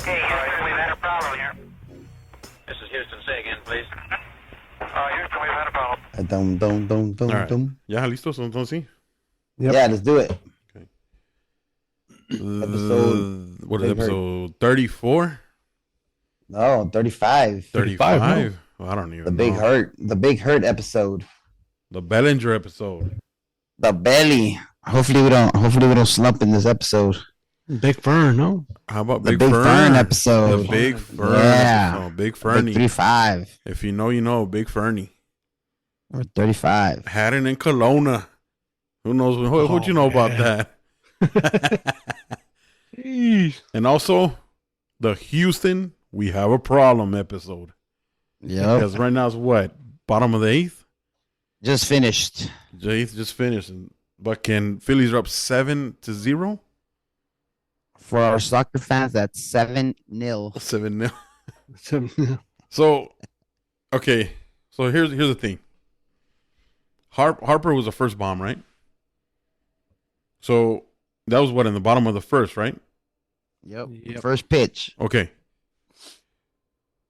Okay, Houston, we've had a problem here. This is Houston. Say again, please. Houston, we've had a problem. All right. Dum. ¿Ya listos entonces? Yep. Yeah, let's do it. Okay. Episode- What is Big Hurt. episode 34? No, 35. 35? Well, I don't even The know. Big Hurt. The Big Hurt episode. The Bellinger episode. The belly. Hopefully we don't slump in this episode. Big Fern, no? How about The Big Big Fern? Fern episode. The Big Fern Yeah. episode. Big Big Fernie. 35 If you know, you know. Big Fernie. or 35. Haddon and Kelowna. Who knows? What you know about that? And also, the Houston, we have a problem episode. Yep. Because right now it's what? Bottom of the eighth? Just finished. The eighth just finished. But can Phillies are up 7-0? For our soccer fans, that's 7-0. 7-0. So, okay. So here's the thing. Harper was the first bomb, right? So that was what, in the bottom of the first, right? Yep. Yep. First pitch. Okay.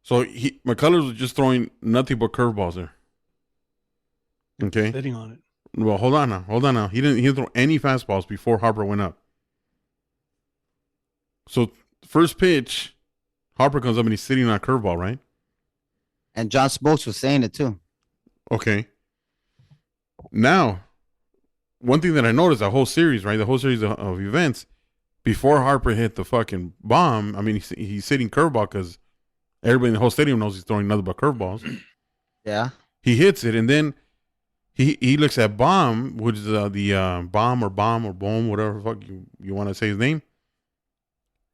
So McCullers was just throwing nothing but curveballs there. Okay. Sitting on it. Well, hold on now. He didn't throw any fastballs before Harper went up. So first pitch, Harper comes up and he's sitting on a curveball, right? And John Smokes was saying it too. Okay. Now, one thing that I noticed the whole series, right? The whole series of events, before Harper hit the fucking bomb, I mean, he's sitting curveball because everybody in the whole stadium knows he's throwing nothing but curveballs. Yeah. He hits it, and then he looks at Bomb, which is the Bomb or Boom, whatever the fuck you want to say his name.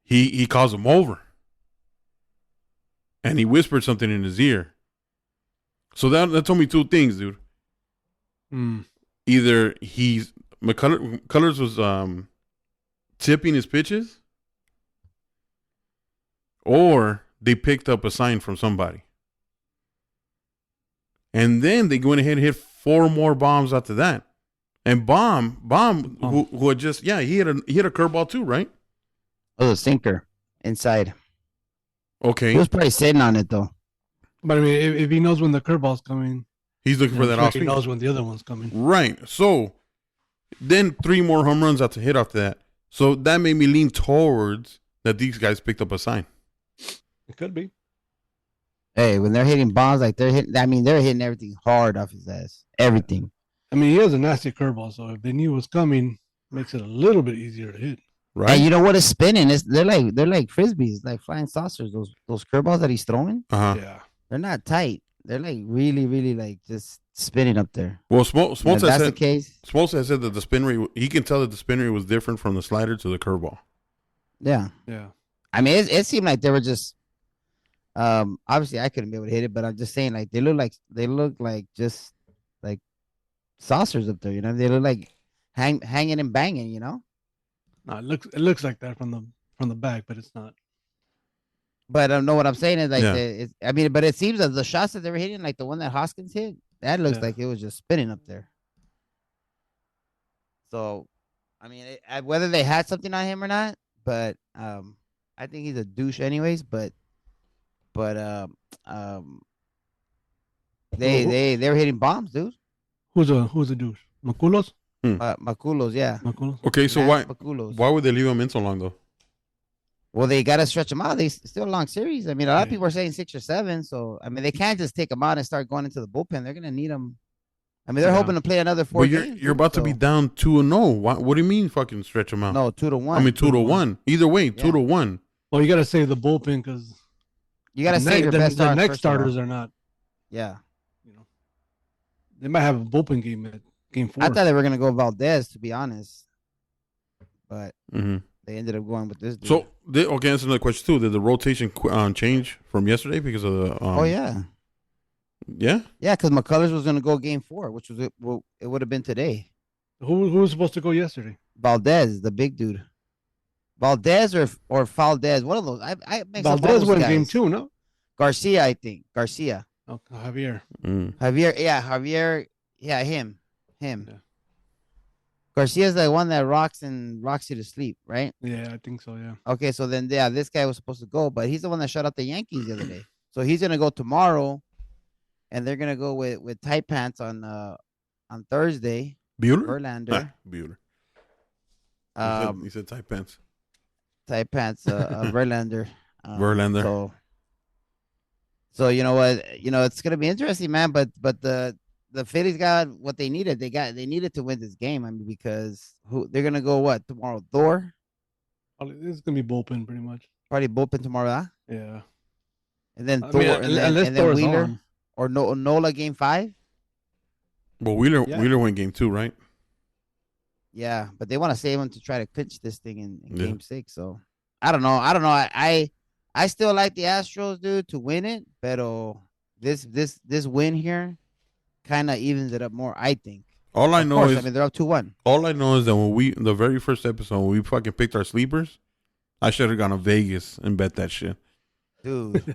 He calls him over. And he whispered something in his ear. So that told me two things, dude. Either McCullers was tipping his pitches, or they picked up a sign from somebody. And then they went ahead and hit 4 more bombs after that. And Bomb, who had just, he hit a curveball too, right? Oh, the sinker inside. Okay. He was probably sitting on it though. But I mean, if he knows when the curveball's coming, He's looking for that off he speed. knows when the other one's coming. Right. So then 3 more home runs have to hit after that. So that made me lean towards that these guys picked up a sign. It could be. Hey, when they're hitting bombs like they're hitting everything hard off his ass. Everything. I mean, he has a nasty curveball, so if they knew it was coming, makes it a little bit easier to hit. Right. And you know what is spinning? They're like frisbees, like flying saucers. Those curveballs that he's throwing, Yeah. they're not tight. They're like really, really like just spinning up there. Well, Smoltz And if that's the case. Smoltz has said that the spin rate, he can tell that the spin rate was different from the slider to the curveball. Yeah. Yeah. I mean, it seemed like they were just. Obviously, I couldn't be able to hit it, but I'm just saying, like they look like just like saucers up there. You know, they look like hanging and banging. You know. No, it looks like that from the back, but it's not. But I know what I'm saying is like, Yeah. but it seems that the shots that they were hitting, like the one that Hoskins hit, that looks like it was just spinning up there. So, I mean, whether they had something on him or not, but I think he's a douche anyways. But they were hitting bombs, dude. Who's a douche? Maculos? Maculos, yeah. Maculos? Okay, so Maculos. why would they leave him in so long though? Well, they got to stretch them out. They still a long series. I mean, a lot of people are saying 6 or 7. So, I mean, they can't just take them out and start going into the bullpen. They're going to need them. I mean, they're hoping to play another 4 But games. you're about to be down 2-0. What do you mean fucking stretch them out? No, 2-1. I mean 2-1. Either way, 2-1. Well, you got to save the bullpen because You got to save your best the starters. next first of all. starters are not. Yeah. You know, they might have a bullpen game at game 4. I thought they were going to go Valdez, to be honest. But Mm-hmm. they ended up going with this dude. So, okay, that's another question too. Did the rotation change from yesterday because of the? oh, yeah. Yeah? Yeah, because McCullers was going to go game 4, which was it would have been today. Who was supposed to go yesterday? Valdez, the big dude. Valdez or Valdez, one of those. I mix up all Valdez those went guys. game 2, no? Garcia, I think. Garcia. Oh, Javier. Mm. Javier, yeah, him. Yeah. Garcia's the one that rocks you to sleep, right? Yeah, I think so. Yeah. Okay, so then yeah, this guy was supposed to go, but he's the one that shut out the Yankees the other day. So he's gonna go tomorrow, and they're gonna go with tight pants on Thursday. Bueller? Verlander. Bueller. He said tight pants. Tight pants, Verlander. Verlander. So you know what? It's gonna be interesting, man. But the Phillies got what they needed. They needed to win this game. I mean, because they're gonna go what tomorrow? Thor. This is gonna be bullpen pretty much. Probably bullpen tomorrow, huh? Yeah. And then Thor, and then Wheeler on. Or Nola game 5. Well, Wheeler went game 2, right? Yeah, but they want to save him to try to clinch this thing in game 6. So I don't know. I still like the Astros, dude, to win it, but this win here kind of evens it up more, I think. All I know is, I mean, they're up 2-1. All I know is that when the very first episode, when we fucking picked our sleepers, I should have gone to Vegas and bet that shit. Dude,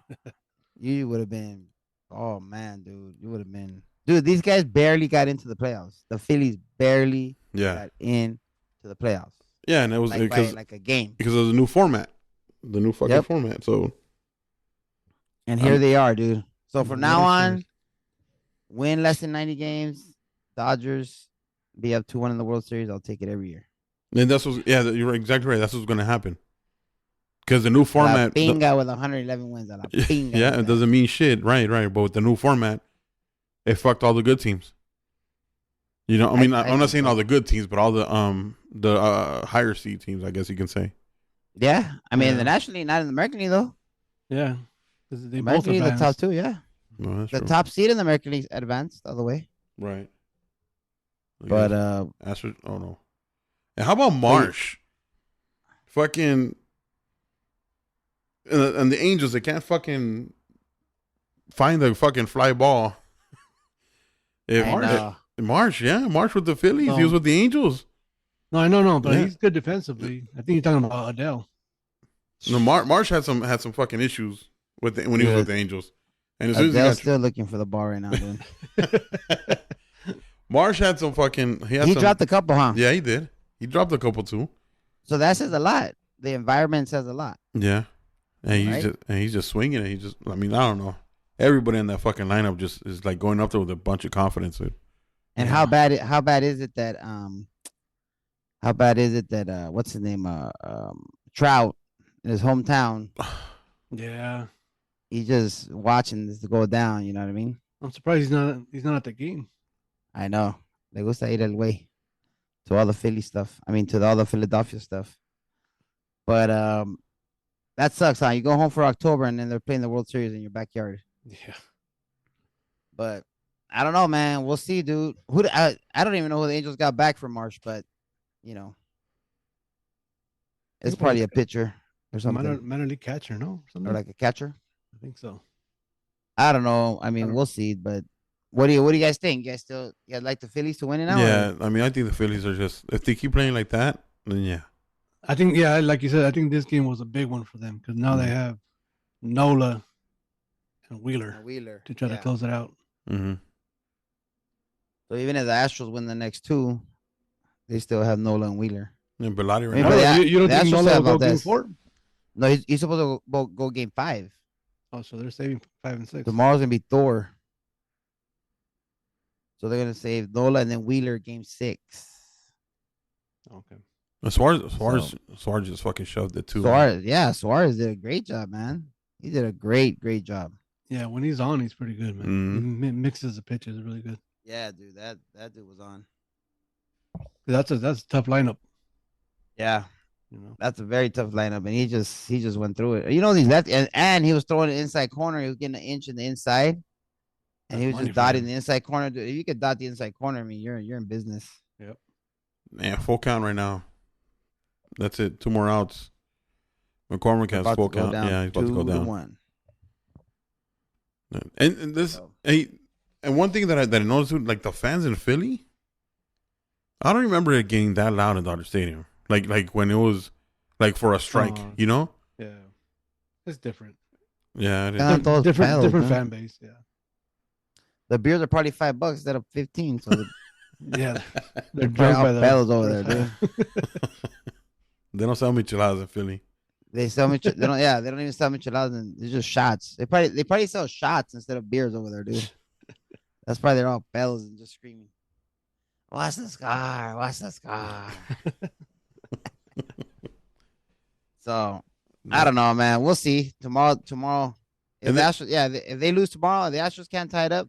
you would have been, oh man, dude, you would have been. Dude, these guys barely got into the playoffs. The Phillies barely got into the playoffs. Yeah, and it was like a game. Because of the new format. The new fucking format. So, and here they are, dude. So from now on, win less than 90 games, Dodgers be up 2-1 in the World Series. I'll take it every year. And you're exactly right. That's what's going to happen. Because the new format. Binga with 111 wins. Yeah, it doesn't mean shit. Right. But with the new format, it fucked all the good teams. You know, I mean, I'm not saying all the good teams, but all the higher seed teams, I guess you can say. Yeah, I mean, in the National League, not in the American League, though. Yeah, they both advanced. The top 2, yeah. No, the top seed in the American League advanced the other way. Right. But Astros, oh no. And how about Marsh? Fucking and the Angels, they can't fucking find the fucking fly ball. Marsh with the Phillies. No. He was with the Angels. No, I know, but he's good defensively. I think you're talking about Adele. No, Marsh had some fucking issues when he was with the Angels. And as Adele's still looking for the ball right now, dude. Marsh had some fucking. He dropped a couple, huh? Yeah, he did. He dropped a couple too. So that says a lot. The environment says a lot. Yeah, and he's just swinging it. I mean, I don't know. Everybody in that fucking lineup just is like going up there with a bunch of confidence. And how bad is it that what's his name Trout in his hometown? Yeah, he's just watching this go down. You know what I mean? I'm surprised he's not at the game. I know. Le gusta ir el way to all the Philly stuff. I mean, to all the Philadelphia stuff. But that sucks, huh? You go home for October and then they're playing the World Series in your backyard. Yeah. But I don't know, man. We'll see, dude. I don't even know who the Angels got back from Marsh, but you know, it's probably a pitcher or something. Minor league catcher, no? Something? Or like a catcher. I think so. I don't know. I mean, we'll see. But what do you guys think? You guys like the Phillies to win it now? Yeah, I mean, I think the Phillies are just, if they keep playing like that, then yeah. I think, like you said, I think this game was a big one for them because now they have Nola and Wheeler to try to close it out. Mm-hmm. So even if the Astros win the next 2, they still have Nola and Wheeler. And Bellotti right now. You don't think Nola will go game 4? No, he's supposed to go game 5. Oh, so they're saving 5 and 6. Tomorrow's gonna be Thor. So they're gonna save Nola and then Wheeler game 6. Okay. Suarez just fucking shoved it too. Suarez did a great job, man. He did a great job. Yeah, when he's on, he's pretty good, man. Mm-hmm. He mixes the pitches really good. Yeah, dude, that dude was on. That's a tough lineup. Yeah, that's a very tough lineup, and he just went through it. You know, these left and he was throwing the inside corner. He was getting an inch in the inside, and he was just dotting the inside corner. Dude, if you could dot the inside corner, I mean, you're in business. Yep. Yeah, full count right now. That's it. 2 more outs. McCormick has full count. Yeah, he's about to go down. 2-1. And this, and one thing that I noticed, like the fans in Philly, I don't remember it getting that loud in Dodger Stadium. Like when it was like for a strike, you know? Yeah, it's different. Yeah, it is. Different fan base. Yeah, the beers are probably $5 instead of 15. So Yeah, they're Probably drunk all by the bells over first there, half. They don't sell micheladas in Philly. They sell they don't. Yeah, they don't even sell micheladas. And it's just shots. They probably sell shots instead of beers over there, dude. That's probably they're all bells and just screaming. What's the scar? What's the scar? So I don't know, man. We'll see tomorrow. If the Astros, if they lose tomorrow, the Astros can't tie it up.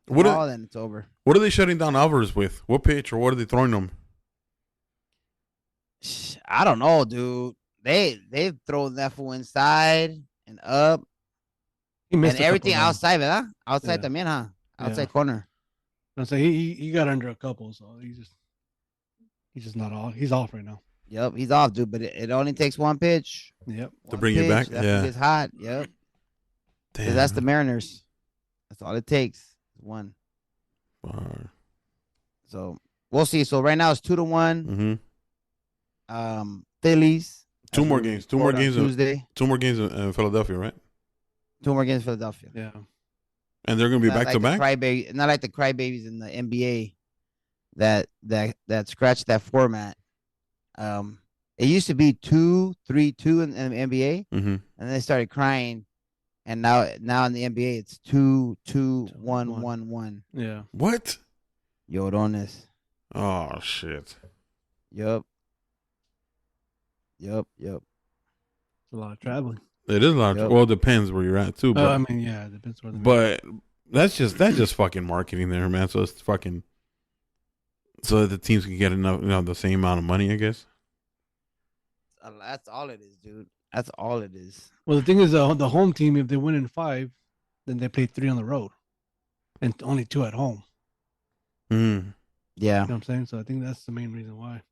Tomorrow, then it's over. What are they shutting down Alvarez with? What pitch or what are they throwing them? I don't know, dude. They've thrown that fool inside and up. He missed and everything outside, ¿verdad? Outside también, huh? Outside corner. I'm saying he got under a couple, so he's just not off. He's off right now. Yep, he's off, dude. But it only takes one pitch. Yep. To bring you back. That it's hot. Yep. Damn. That's the Mariners. That's all it takes. One. So we'll see. So right now it's 2-1. Phillies. Two more games Tuesday. 2 more games in Philadelphia, right? 2 more games in Philadelphia. Yeah. And they're going to be back to back. Not like the crybabies in the NBA that scratched that format. It used to be 2-3-2 in the NBA, and then they started crying, and now in the NBA it's 2-2-1-1-1. Yeah. What? Llorones. Oh shit. Yep. It's a lot of traveling. It is a lot. Well, it depends where you're at too. But I mean, yeah, it depends where. But that's just fucking marketing there, man. So it's fucking so that the teams can get enough, the same amount of money, I guess. That's all it is, dude. That's all it is. Well, the thing is, the home team, if they win in 5, then they play 3 on the road, and only 2 at home. Yeah, you know what I'm saying. So I think that's the main reason why.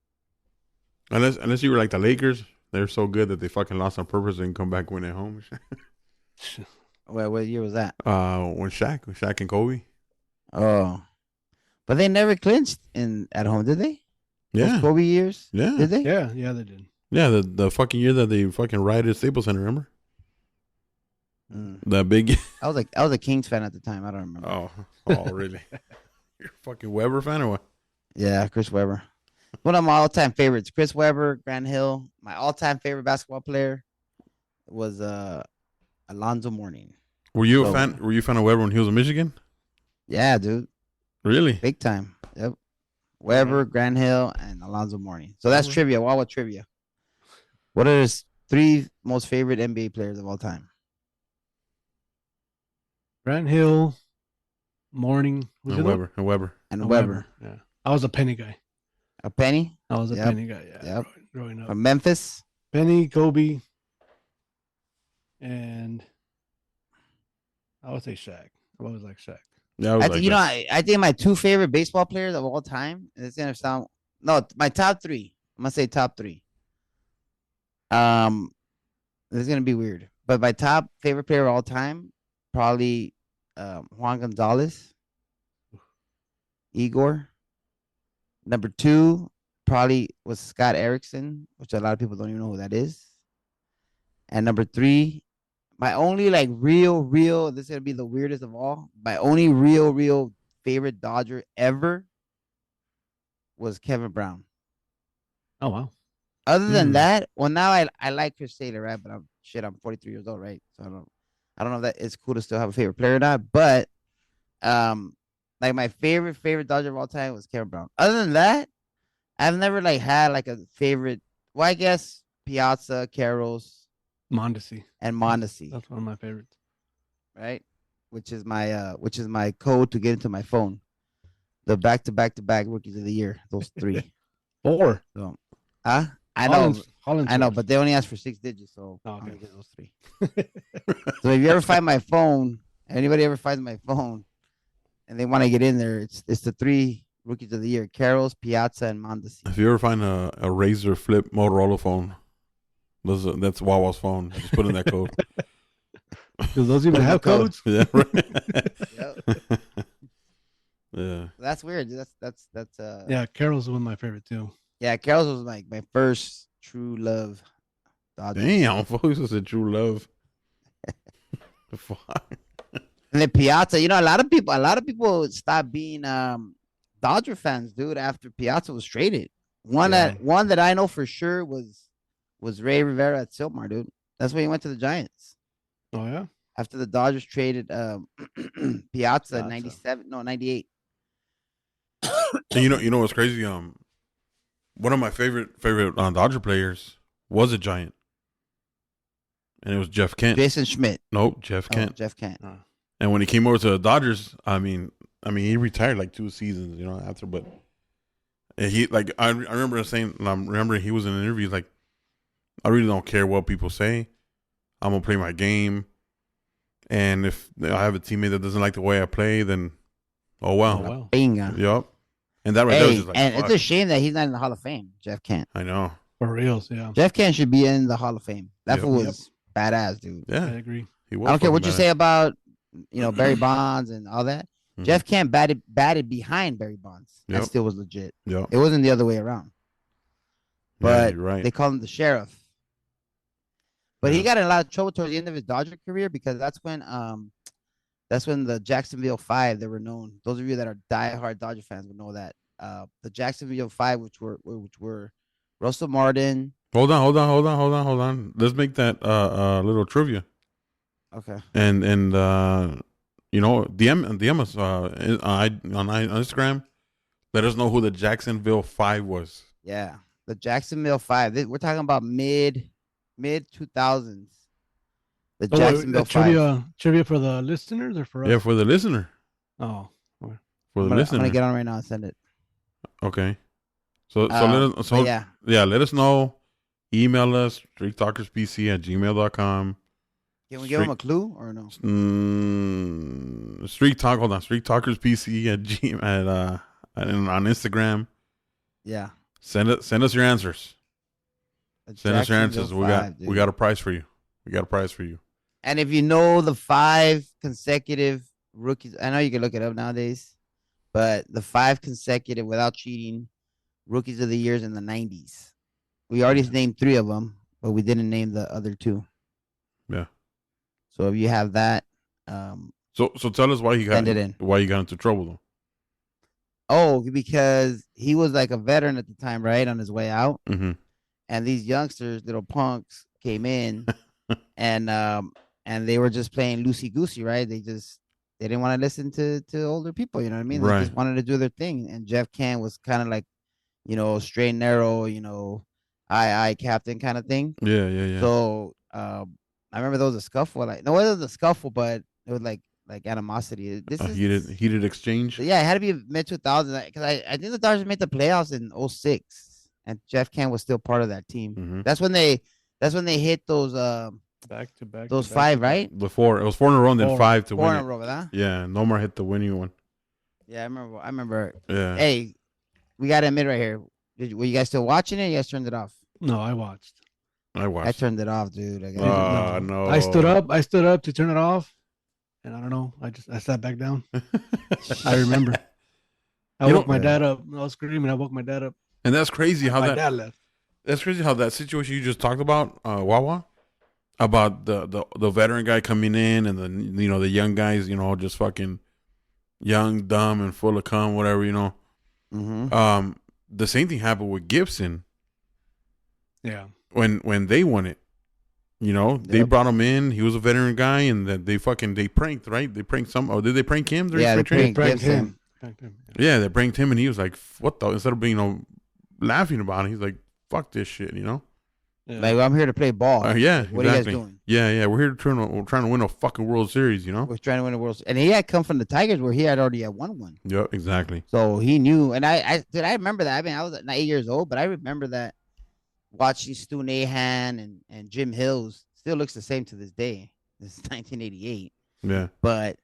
Unless you were like the Lakers, they're so good that they fucking lost on purpose and come back win at home. What year was that? When Shaq and Kobe. Oh, but they never clinched at home, did they? Yeah, those Kobe years. Yeah, did they? Yeah, they did. Yeah, the fucking year that they fucking rioted Staples Center, remember? That big. I was a Kings fan at the time. I don't remember. Oh, really? You're a fucking Weber fan or what? Yeah, Chris Webber. One of my all-time favorites, Chris Webber, Grant Hill. My all-time favorite basketball player was Alonzo Mourning. Were you a fan? Were you a fan of Webber when he was in Michigan? Yeah, dude. Really? Big time. Yep. Webber, Grant Hill, and Alonzo Mourning. So that's trivia. WAWA trivia. What are his 3 most favorite NBA players of all time? Grant Hill, Mourning, and Webber. And Webber. Yeah. I was a Penny guy. A Penny? I was a Penny guy, yeah. Yep. Growing up. From Memphis? Penny, Kobe, and I would say Shaq. I always like Shaq. Yeah, I think my 2 favorite baseball players of all time, it's gonna sound my top 3. I'm gonna say top 3. This is gonna be weird. But my top favorite player of all time, probably Juan Gonzalez. Igor. Number 2 probably was Scott Erickson, which a lot of people don't even know who that is. And number 3, my only real, this is going to be the weirdest of all. My only real favorite Dodger ever was Kevin Brown. Oh, wow. Other than that, well, now I like Chris Taylor, right? But I'm 43 years old, right? So I don't know if that it's cool to still have a favorite player or not. But my favorite Dodger of all time was Kevin Brown. Other than that, I've never had a favorite. Well, I guess Piazza, Carroll's, Mondesi. And Mondesi. That's one of my favorites. Right? Which is my code to get into my phone. The back rookies of the year. Those 3. 4. So, I know, but they only asked for 6 digits, so I'm gonna get those 3. So if you ever find my phone, anybody ever finds my phone, and they want to get in there, it's the 3 rookies of the year: Carroll's, Piazza, and Mondesi. If you ever find a Razor flip Motorola phone, that's Wawa's phone. Just put in that code. Do those even have codes? Yeah. Right. Yeah. That's weird. That's yeah, Carroll's one of my favorite too. Yeah, Carroll's was my first true love. Dodger. Damn, folks, was a true love. The fuck. And then Piazza, a lot of people stopped being Dodger fans, dude, after Piazza was traded. One that I know for sure was Ray Rivera at Silmar, dude. That's when he went to the Giants. Oh yeah. After the Dodgers traded Piazza in 98. And you know what's crazy? One of my favorite Dodger players was a Giant, and it was Jeff Kent. Jason Schmidt. Nope, Jeff Kent. Jeff Kent. And when he came over to the Dodgers, I mean, he retired like 2 seasons, after. But he I remember saying, he was in an interview like, I really don't care what people say. I'm gonna play my game, and if I have a teammate that doesn't like the way I play, then oh well. Bingo. Yep. And that right there was just like, and fuck. it's a shame that he's not in the Hall of Fame, Jeff Kent. I know. For reals, yeah. Jeff Kent should be in the Hall of Fame. That fool was badass, dude. Yeah, I agree. He was. I don't care what you say about, Barry Bonds and all that. Mm-hmm. Jeff Kent batted behind Barry Bonds. That still was legit. Yep. It wasn't the other way around. But right. They call him the sheriff. But he got in a lot of trouble towards the end of his Dodger career because that's when the Jacksonville Five, they were known. Those of you that are diehard Dodger fans would know that. The Jacksonville Five, which were Russell Martin. Hold on. Let's make that little trivia. Okay. And DM us on Instagram. Let us know who the Jacksonville Five was. Yeah, the Jacksonville Five. We're talking about mid 2000s. The Jacksonville Five. Trivia for the listeners or for us? Yeah, for the listener. Oh, for the listener. I'm gonna get on right now and send it. Okay. So let us know. Email us streettalkerspc@gmail.com. Can we give them a clue or no? Street talkerspc on Instagram. Yeah. Send us your answers. Send us your answers. We got a prize for you. And if you know the 5 consecutive rookies, I know you can look it up nowadays, but the 5 consecutive without cheating rookies of the years in the 90s. We already named 3 of them, but we didn't name the other 2. Yeah. So if you have that, so tell us why you got into trouble though. Oh, because he was like a veteran at the time, right, on his way out, and these youngsters, little punks, came in, and they were just playing loosey goosey, right? They didn't want to listen to older people, you know what I mean? They just wanted to do their thing, and Jeff Kent was kind of like, straight and narrow, aye, captain kind of thing. Yeah. So I remember there was a scuffle. Like, no, it wasn't a scuffle, but it was like animosity. This is heated exchange. Yeah, it had to be mid 2000s because I think the Dodgers made the playoffs in 06, and Jeff Kent was still part of that team. Mm-hmm. That's when they hit those back to back. Those 5, right? Before it was 4 in a row, and then 5 to win. 4 in a row, huh? Yeah, Nomar hit the winning one. Yeah, I remember. Yeah. Hey, we got to admit right here. Were you guys still watching it? Or you guys turned it off? No, I watched. I turned it off, dude. No. I stood up to turn it off, and I don't know. I sat back down. I remember. I woke my dad up. I was screaming. I woke my dad up. And that's crazy how my dad left. That's crazy how that situation you just talked about, WAWA, about the veteran guy coming in and the young guys, just fucking young, dumb, and full of cum, whatever, Mm-hmm. The same thing happened with Gibson. Yeah. When they won it, they brought him in. He was a veteran guy, and that they pranked, right? They pranked did they prank him? Yeah, they pranked him. Yeah, they pranked him, and he was like, "What the?" Instead of being, laughing about it, he's like, "Fuck this shit," Yeah. Like, I'm here to play ball. Yeah, what exactly. are you guys doing? Yeah, we're here trying to win a fucking World Series, We're trying to win a World Series. And he had come from the Tigers where he had already won one. Yeah, exactly. So he knew. And I remember that. I mean, I was 8 years old, but I remember that watching Stu Nahan and Jim Hills. Still looks the same to this day. This is 1988. Yeah. But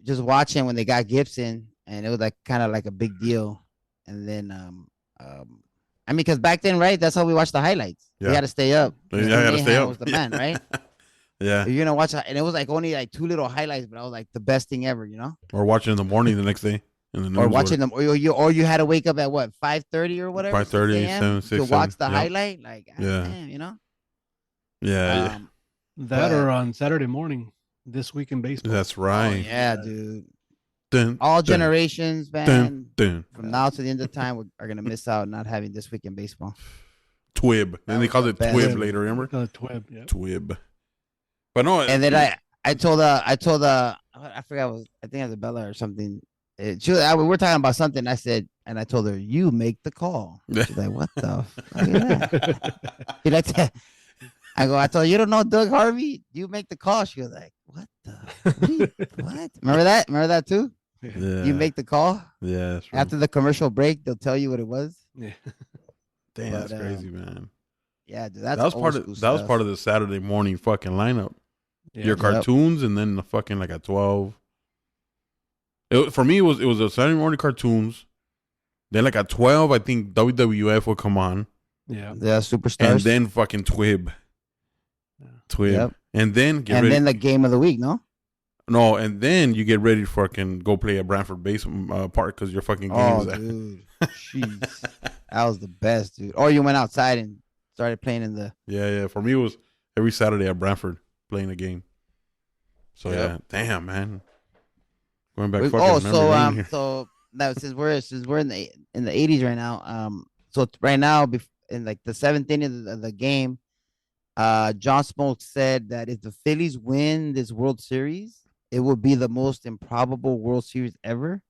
just watching when they got Gibson, and it was like kind of like a big deal. And then I mean, because back then, right? That's how we watched the highlights. Yeah. We had to stay up. Yeah, you had to stay up. Was the man, right? Yeah. You're gonna watch it, and it was like only like 2 little highlights, but I was like the best thing ever, Or watching in the morning the next day in the news. Or watching them, or you had to wake up at what 5:30 or whatever. 5:30, 7, 6 to watch the highlight, like damn, Yeah. That or on Saturday morning, This Week in Baseball. That's right. Oh, yeah, dude. all generations, man, from now to the end of time, are gonna miss out not having This Week in Baseball. Twib. Then they called it Twib later. Remember? Twib. Yeah. Twib. But no. And then I told I forgot. I think it was Bella or something. We were talking about something. I said, and I told her, "You make the call." She's like, "What the fuck is that?" She like that. I told her, "You don't know Doug Harvey? You make the call." She was like, "What the? What? Remember that? Remember that too? Yeah. You make the call. Yeah. That's right. After the commercial break, they'll tell you what it was." Yeah. Damn, that's crazy, man. Yeah, dude, that was part of the Saturday morning fucking lineup. Yeah. Your cartoons, and then the fucking like at 12. For me, it was a Saturday morning cartoons. Then like at 12, I think WWF would come on. Yeah. The Superstars. And then fucking Twib. Yeah. Twib. Yep. And then then the game of the week, no? No, and then you get ready to fucking go play at Brantford Base Park because your fucking game is dude. Jeez. That was the best, dude. Or you went outside and started playing in the... Yeah. For me, it was every Saturday at Brantford playing a game. So, yeah. Damn, man. Going back so now since we're in the 80s right now, so right now in like the 7th inning of the game, John Smoltz said that if the Phillies win this World Series, it would be the most improbable World Series ever.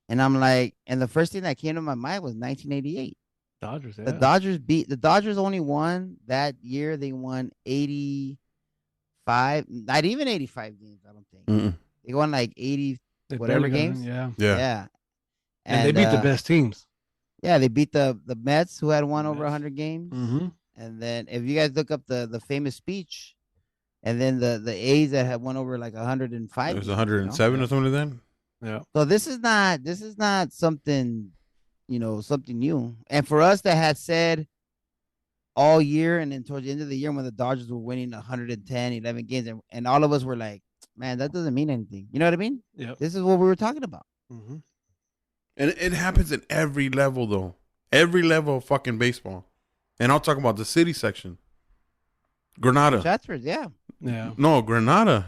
And I'm like, and the first thing that came to my mind was 1988. Dodgers. Yeah. The Dodgers only won that year. They won 85, not even 85 games. I don't think. They won like 80 whatever games. Yeah. And they beat the best teams. Yeah, they beat the Mets, who had won over 100 games. Mm-hmm. And then if you guys look up the famous speech, and then the A's that had won over like 105. It was 107 or something like that. Yeah. So this is not something, something new. And for us that had said all year, and then towards the end of the year when the Dodgers were winning 110, 11 games, and all of us were like, man, that doesn't mean anything. You know what I mean? Yeah. This is what we were talking about. Mm-hmm. And it happens at every level, though. Every level of fucking baseball. And I'll talk about the city section. Granada. Chatsworth, yeah. Yeah. No, Granada.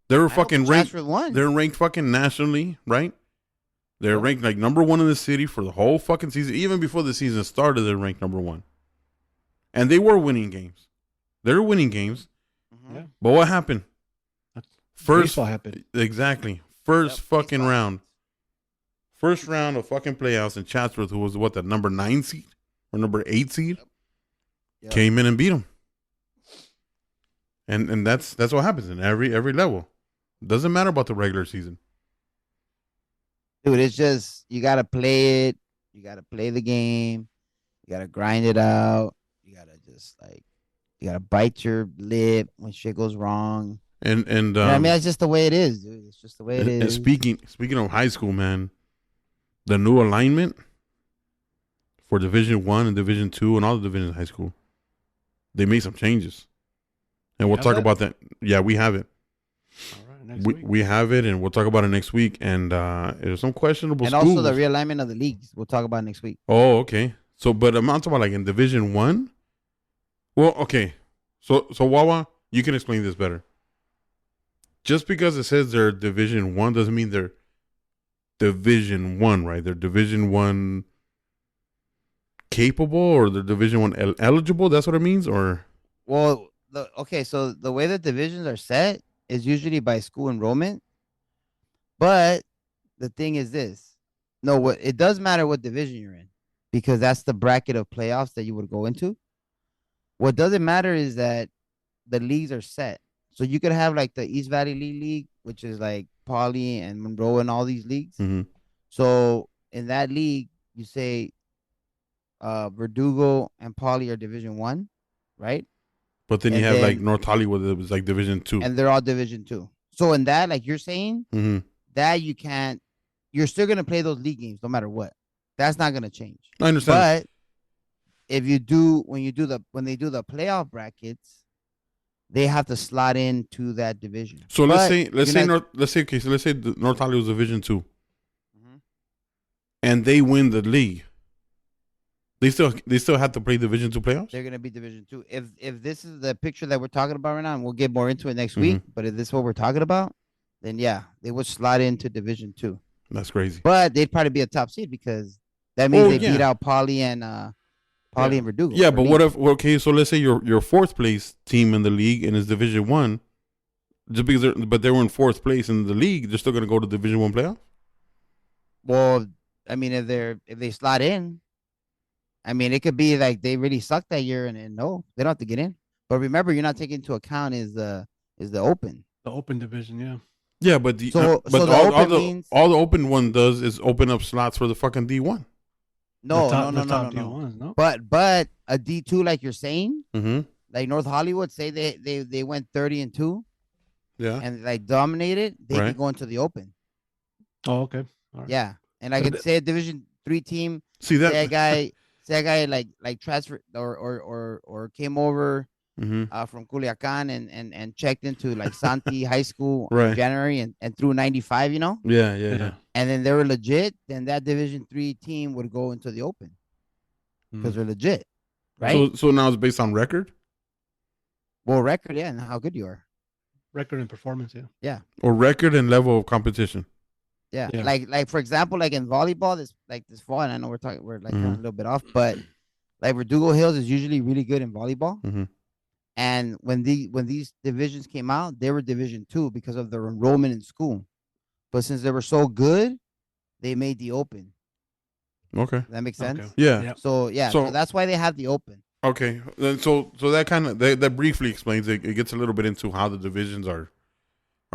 They were fucking ranked. Won. They're ranked fucking nationally, right? They're ranked like number 1 in the city for the whole fucking season. Even before the season started, they're ranked number 1. And they were winning games. They're winning games. Mm-hmm. Yeah. But what happened? Baseball happened. Exactly. First fucking round. First round of fucking playoffs, and Chatsworth, who was the number 9 seed or number 8 seed, came in and beat them. And that's what happens in every level. Doesn't matter about the regular season. Dude, it's just you gotta play it. You gotta play the game. You gotta grind it out. You gotta you gotta bite your lip when shit goes wrong. And I mean, that's just the way it is, dude. It's just the way it is. And speaking of high school, man, the new alignment for Division 1 and Division 2 and all the divisions of high school, they made some changes. And we'll talk about that. Yeah, we have it. All right, next week. We have it, and we'll talk about it next week. And there's some questionable and schools. Also the realignment of the leagues. We'll talk about next week. Oh, okay. So, but I'm talking about like in Division 1. Well, okay. So WAWA, you can explain this better. Just because it says they're Division 1 doesn't mean they're Division 1, right? They're Division 1 capable, or they're Division 1 eligible. That's what it means, or? Well, so the way that divisions are set is usually by school enrollment. But the thing is this. No, it does matter what division you're in, because that's the bracket of playoffs that you would go into. What doesn't matter is that the leagues are set. So you could have like the East Valley League, which is like Poly and Monroe and all these leagues. Mm-hmm. So in that league, you say Verdugo and Poly are Division 1, right? But then you have like North Hollywood, it was like Division 2. And they're all Division 2. So in that, like you're saying, that you're still going to play those league games no matter what. That's not going to change. I understand. But if when they do the playoff brackets, they have to slot into that division. So let's say North Hollywood's Division 2. And they win the league. They still have to play Division 2 playoffs? They're gonna be Division 2. If this is the picture that we're talking about right now, and we'll get more into it next week, but if this is what we're talking about, then yeah, they would slide into Division 2. That's crazy. But they'd probably be a top seed because that means they beat out Poly and Verdugo. Yeah, but what if? Okay, so let's say you're fourth place team in the league and it's Division 1, just because they were in fourth place in the league, they're still going to go to Division 1 playoff. Well, I mean, if they slot in, I mean, it could be like they really sucked that year and no, they don't have to get in. But remember, you're not taking into account is the open. The open division, yeah. Yeah, but all the open one does is open up slots for the fucking D1. No. D1s, no. But a D2, like you're saying, like North Hollywood, say they went 30-2, yeah, and like dominated, they can go into the open. Oh, okay. All right. Yeah, and I could say a Division 3 team. See that say a guy like transferred or came over from Culiacan and checked into like Santi High School in January and threw 95, you know? Yeah. And then they were legit, then that Division 3 team would go into the open because they're legit, right? So now it's based on record? Well, record, yeah, and how good you are. Record and performance, yeah. Yeah. Or record and level of competition. Yeah. Like for example, like in volleyball, this fall, and I know we're like kind of a little bit off, but like Verdugo Hills is usually really good in volleyball. And when these divisions came out, they were Division 2 because of their enrollment in school. But since they were so good, they made the open. Okay. That makes sense? Okay. Yeah. Yep. So that's why they have the open. Okay. Then so that kind of that briefly explains it. It gets a little bit into how the divisions are.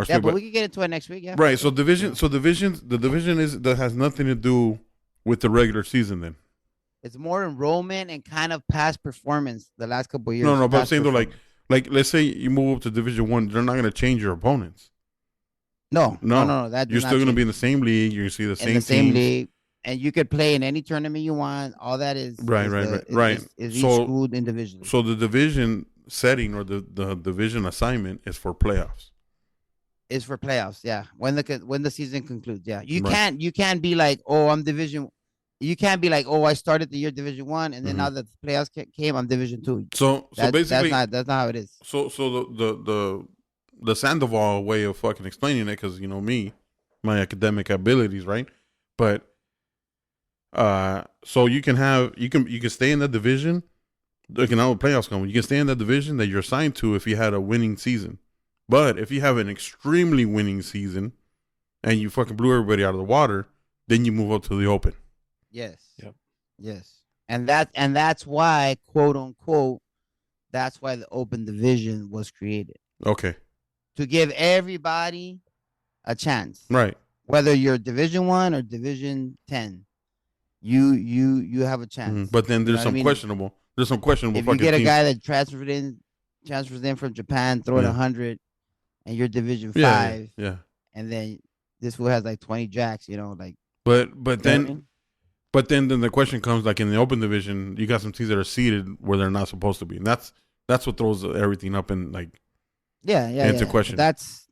Yeah, but we can get into it next week. Yeah. Right. So the division has nothing to do with the regular season. Then it's more enrollment and kind of past performance the last couple of years. No, but I'm saying though, like let's say you move up to Division 1, they're not going to change your opponents. No. That you're still going to be in the same league. You're going to see the same same league, and you could play in any tournament you want. All that is right. Is each school individually. So the division setting or the division assignment is for playoffs. Is for playoffs, yeah. When the season concludes, yeah. You can't be like, oh, I'm Division. You can't be like, oh, I started the year Division 1, and then now that the playoffs came, I'm Division 2. So basically, that's not how it is. So the Sandoval way of fucking explaining it, because me, my academic abilities, right? But so you can stay in that division. Like now playoffs come, you can stay in that division that you're assigned to if you had a winning season. But if you have an extremely winning season and you fucking blew everybody out of the water, then you move up to the open. Yes. Yep. Yes. And that's why, quote unquote, that's why the open division was created. Okay. To give everybody a chance. Right. Whether you're Division 1 or Division 10, you have a chance. But then there's some questionable. There's some questionable. If you get a guy that transfers in from Japan, throwing 100. And you're Division 5, and then this fool has like 20 jacks, like. But then the question comes, like in the open division, you got some teams that are seated where they're not supposed to be, and that's what throws everything up in like. Into question. That's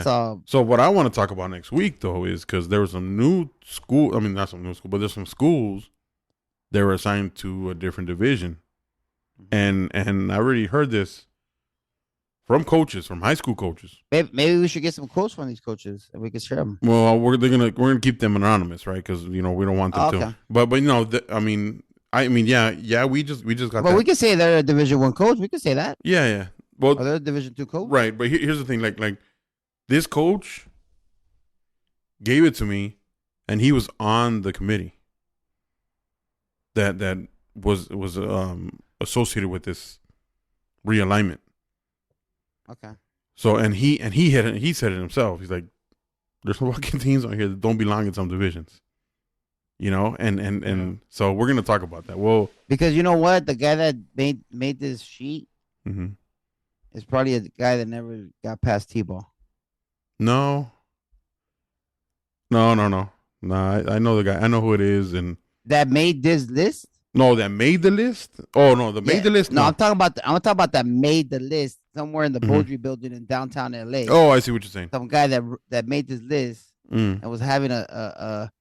all. So what I want to talk about next week though is because there was some new school. I mean, not some new school, but there's some schools that were assigned to a different division, and I already heard this. From coaches, from high school coaches. Maybe we should get some quotes from these coaches and we can share them. Well, we're gonna keep them anonymous, right? Because we don't want them to. But I mean, we just got. But we can say they're a Division 1 coach. We can say that. Yeah. Well, they're a Division 2 coach, right? But here's the thing: like this coach gave it to me, and he was on the committee that was associated with this realignment. Okay. So he said it himself. He's like, "There's some fucking teams on here that don't belong in some divisions," and so we're gonna talk about that. Well, because you know what, the guy that made this sheet is probably a guy that never got past T-ball. No. I know the guy. I know who it is, and that made this list. No, that made the list. Oh no, made the list. No, I'm talking about that made the list somewhere in the Beaudry building in downtown LA. Oh, I see what you're saying. Some guy that made this list and was having a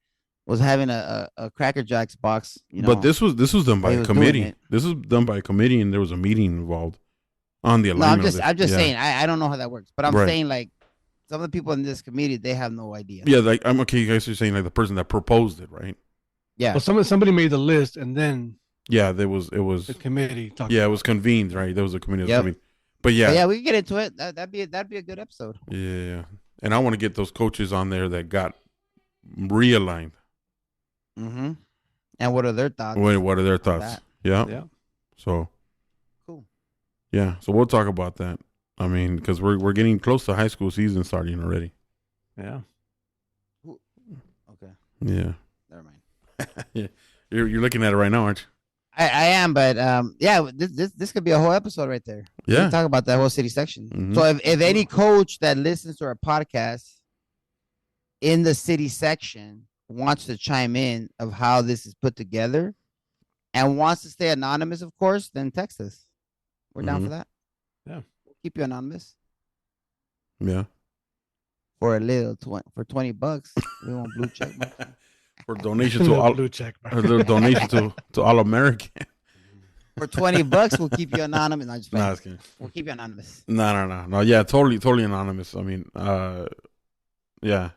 Cracker Jacks box. But this was done by a committee. This was done by a committee, and there was a meeting involved on the alignment. No, I'm just saying. I don't know how that works, but I'm saying like some of the people in this committee, they have no idea. Yeah, like I'm okay. You guys are saying like the person that proposed it, right? Yeah. Well, somebody made the list, and then Yeah, it was the committee talked. Yeah, it was convened, right? There was a committee. Yep. But yeah, yeah, we can get into it. That'd be a good episode. Yeah, and I want to get those coaches on there that got realigned. Mm-hmm. And what are their thoughts? What are their thoughts? Yeah. So cool. Yeah, so we'll talk about that. I mean, because we're getting close to high school season starting already. Yeah. Okay. Yeah. Never mind. Yeah, you're looking at it right now, aren't you? I am, but yeah, this could be a whole episode right there. Yeah. We can talk about that whole city section. Mm-hmm. So if any coach that listens to our podcast in the city section wants to chime in of how this is put together and wants to stay anonymous, of course, then text us. We're down for that. Yeah. We'll keep you anonymous. Yeah. For a little for $20. We want blue check mark. For donation to all blue check mark. Or the donation to All American. For $20, we'll keep you anonymous. No, just kidding. We'll keep you anonymous. No. Yeah, totally anonymous. I mean, yeah.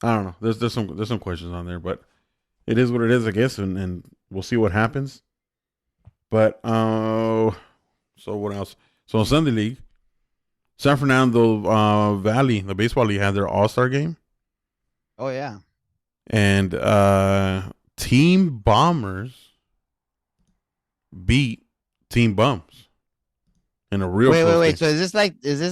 I don't know. There's some questions on there, but it is what it is, I guess, and we'll see what happens. But so what else? So Sunday League, San Fernando Valley, the baseball league, had their All-Star game. Oh yeah. And Team Bombers beat Team Bums in a real wait. game. So is this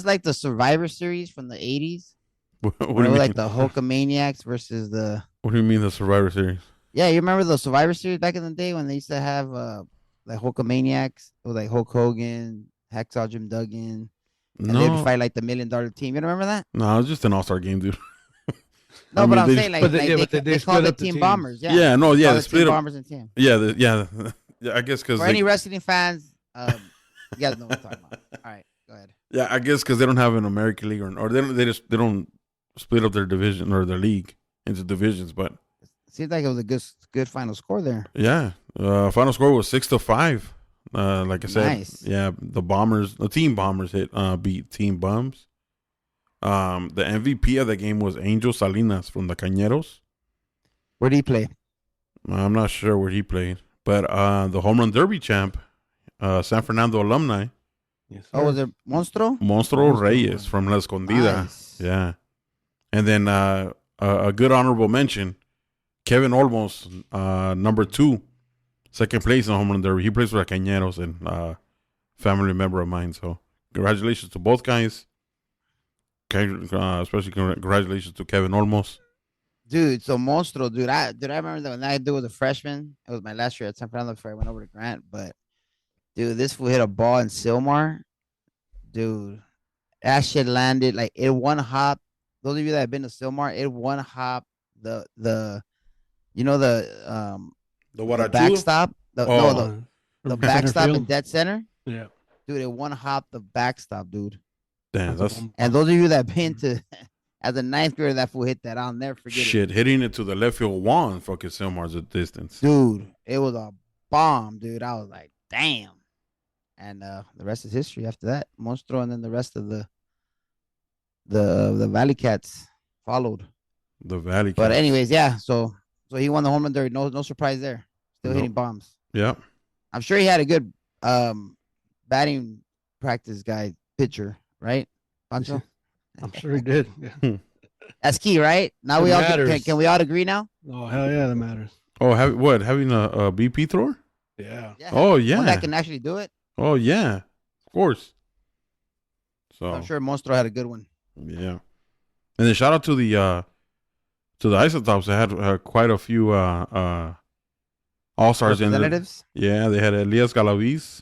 like the Survivor Series from the 80s? What do you mean? Like the Hulkamaniacs versus the. What do you mean the Survivor Series? Yeah, you remember the Survivor Series back in the day when they used to have like Hulkamaniacs or like Hulk Hogan, Hacksaw Jim Duggan, and they'd fight like the $1 Million Team. You remember that? No, it was just an All-Star game, dude. No, but I'm saying like they call the team Team Bombers. Yeah. Yeah, no, yeah, they split up. Bombers and Team. Yeah, yeah. I guess because for any wrestling fans, you guys know what I'm talking about. All right, go ahead. Yeah, I guess because they don't have an American league or they don't split up their division or their league into divisions. But seems like it was a good final score there. Yeah, final score was 6-5. Like I said, nice. Yeah, the Team Bombers beat Team Bums. The MVP of the game was Angel Salinas from the Cañeros. Where did he play? I'm not sure where he played, but the home run derby champ, San Fernando alumni. Yes, was it Monstro Reyes from La Escondida. Nice. Yeah, and then a good honorable mention, Kevin Olmos, number 2, second place in the home run derby. He plays for the Cañeros and family member of mine. So congratulations to both guys. Especially congratulations to Kevin Olmos. Dude, so Monstro, dude, I remember that when I was a freshman. It was my last year at San Fernando before I went over to Grant. But dude, this fool hit a ball in Silmar. Dude, that shit landed like it one hop. Those of you that have been to Silmar, it one hop the backstop. The backstop in dead center. Yeah. Dude, it one hop the backstop, dude. Damn, and those of you that have been to as a 9th grader, that fool hit that. I'll never forget shit, hitting it to the left field wall and fucking Silmar's a distance. Dude, it was a bomb, dude. I was like, damn. And the rest is history after that. Monstro and then the rest of the Valley Cats followed. The Valley Cats. But anyways, yeah. So he won the home run derby. No surprise there. Still hitting bombs. Yeah. I'm sure he had a good batting practice guy pitcher. Right, Pancho? I'm sure he did. Yeah. That's key, right? Now we all can we all agree now? Oh hell yeah, that matters. Oh, having a BP thrower? Yeah. Oh yeah. One that can actually do it. Oh yeah, of course. So I'm sure Monstro had a good one. Yeah, and then shout out to the Isotopes. They had quite a few all stars in there. Yeah, they had Elias Galaviz.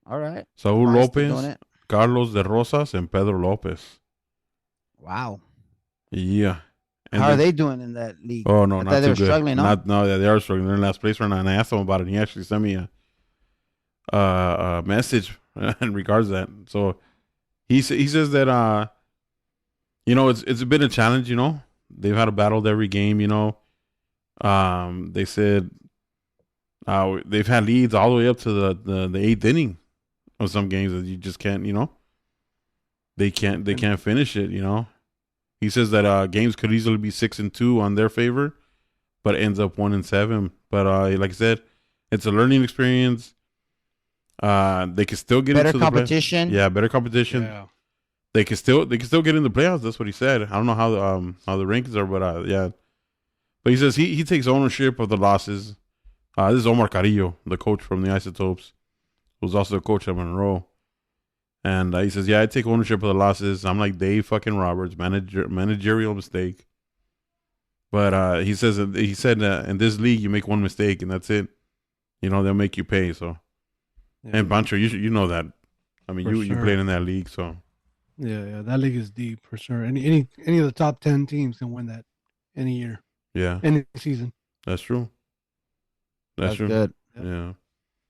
All right. Saul Lopez. Carlos de Rosas and Pedro Lopez. Wow. Yeah. And how are they doing in that league? Oh no, not too good. Struggling, no? No, they are struggling. They're in last place right now. And I asked him about it. And he actually sent me a message in regards to that. So he says that it's been a challenge. They've had a battle every game. They said they've had leads all the way up to the 8th inning. Of some games that you just can't, they can't finish it. You know, he says that games could easily be 6-2 on their favor, but it ends up 1-7. But like I said, it's a learning experience. They can still get better into the competition. Yeah, better competition. Yeah. They can still get in the playoffs. That's what he said. I don't know how the rankings are, but yeah. But he says he takes ownership of the losses. This is Omar Carrillo, the coach from the Isotopes, who's also the coach at Monroe. And he says, yeah, I take ownership of the losses. I'm like Dave fucking Roberts, managerial mistake. But he said in this league you make one mistake and that's it. You know, they'll make you pay. So, Yeah. and Pancho, you know that. I mean, you sure. played in that league, so. Yeah, that league is deep for sure. Any of the top 10 teams can win that any year, Yeah, any season. that's true. That's true. Good. Yeah.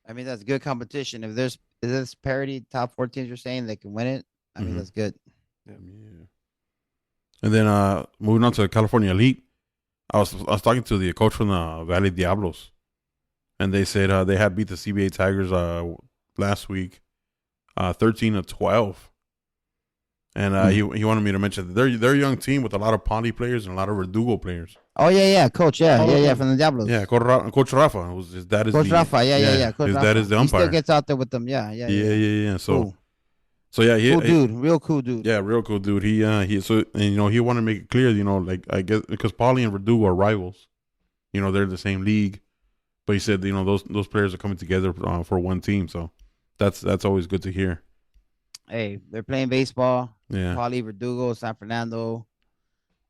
I mean, that's good competition. If there's parity, top 4 teams are saying they can win it. I mean, that's good. Yeah. And then moving on to the California Elite, I was talking to the coach from the Valley Diablos, and they said they had beat the CBA Tigers last week, 13-12. And he wanted me to mention that they're a young team with a lot of Poly players and a lot of Verdugo players. Oh yeah, coach. Yeah, from the Diablos. Yeah, Coach Rafa. His dad is Coach Rafa. Yeah. Coach his Rafa. dad is the umpire. He still gets out there with them. Yeah. So, Cool. So yeah, real cool dude. Yeah, real cool dude. He he wanted to make it clear, like I guess because Poly and Verdugo are rivals. You know, they're in the same league, but he said those players are coming together for one team. So that's always good to hear. Hey, they're playing baseball. Yeah, Poly, Verdugo, San Fernando,